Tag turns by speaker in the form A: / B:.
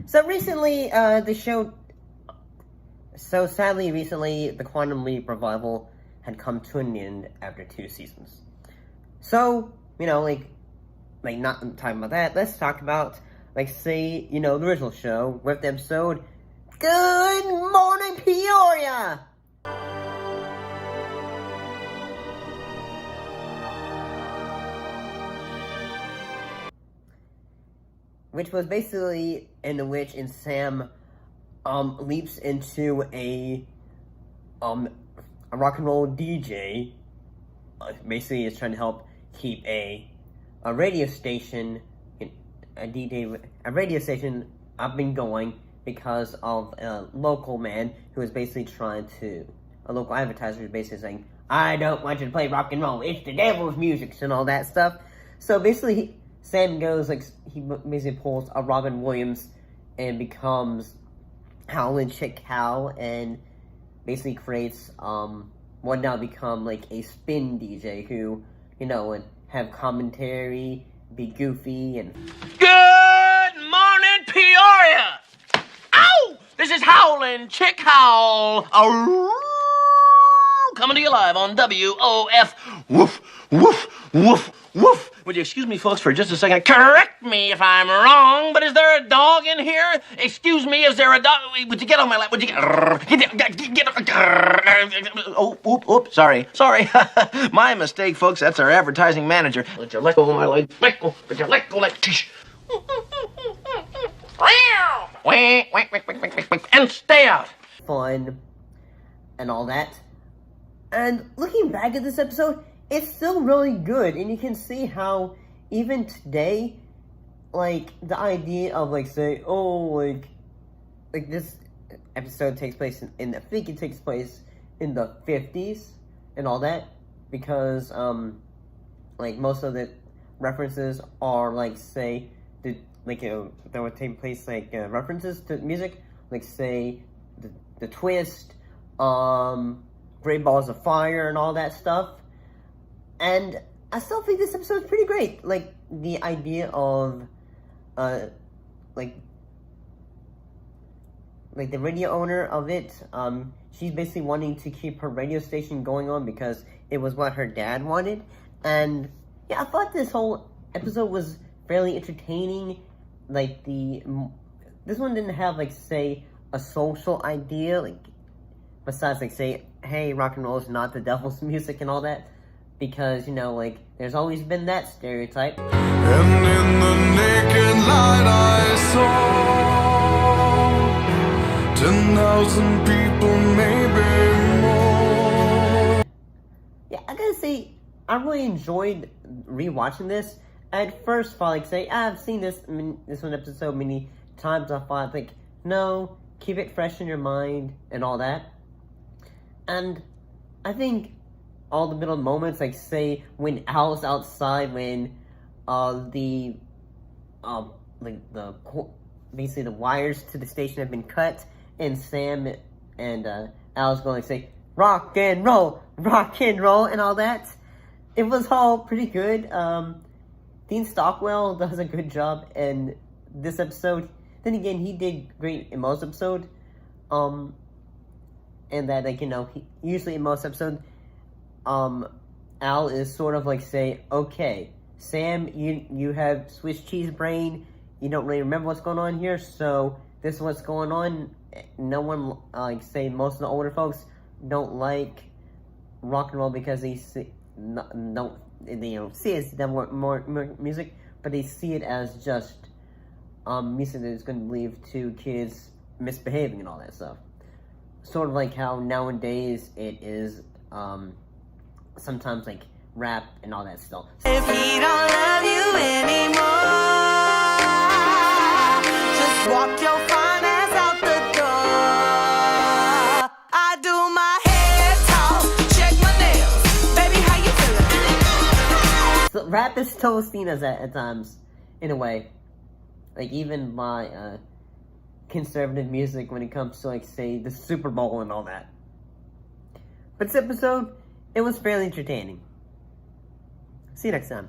A: So recently, sadly, recently, the Quantum Leap revival had come to an end after 2 seasons. So, not talking about that, let's talk about, the original show with the episode, Good Morning, Peoria! Which was basically in which Sam leaps into a rock and roll DJ. Basically, is trying to help keep a radio station up and going because of a local man who is basically a local advertiser is basically saying, I don't want you to play rock and roll, it's the devil's music, and all that stuff. So basically, Sam goes, he basically pulls a Robin Williams and becomes Howlin' Chick Hal, and basically creates, what now become, a spin DJ who, would have commentary, be goofy, and...
B: Good morning, Peoria! Ow! This is Howlin' Chick Hal! Coming to you live on WOF. Woof, woof, woof, woof. Would you excuse me, folks, for just a second? Correct me if I'm wrong, but is there a dog in here? Excuse me, is there a dog? Would you get on my lap? Would you get... Oh, sorry. My mistake, folks. That's our advertising manager. Would you let go of my leg? Would you let go like... And stay out.
A: Fun and all that. And looking back at this episode, it's still really good, and you can see how even today, the idea of say, this episode takes place in I think it takes place in the 50s and all that, because most of the references are that would take place references to music, say the twist, Great Balls of Fire and all that stuff. And I still think this episode is pretty great. The idea of, the radio owner of it, she's basically wanting to keep her radio station going on because it was what her dad wanted. And, yeah, I thought this whole episode was fairly entertaining. This one didn't have, say, a social idea, besides, say, hey, rock and roll is not the devil's music and all that. Because, there's always been that stereotype.
C: And in the naked light I saw 10,000 people, maybe more.
A: Yeah, I gotta say, I really enjoyed rewatching this. At first, I thought, I've seen this one episode many times. I thought, no, keep it fresh in your mind and all that. And I think all the middle moments, say, when Al's outside, when, basically the wires to the station have been cut, and Sam and, Al's going to say, rock and roll, and all that. It was all pretty good. Dean Stockwell does a good job in this episode. Then again, he did great in most episodes. And that, usually in most episodes, Al is sort of say, okay, Sam, you have Swiss cheese brain, you don't really remember what's going on here, so this is what's going on. No one, most of the older folks don't like rock and roll because they see it as more music, but they see it as just, music that is going to lead to kids misbehaving and all that stuff. Sort of how nowadays it is, sometimes rap and all that stuff.
D: If he don't love you anymore, just walk your fine ass out the door. I do my hair talk, check my nails, baby, how you feeling?
A: So rap is still seen as that at times, in a way. Even by conservative music when it comes to say the Super Bowl and all that. But this episode, it was fairly entertaining. See you next time.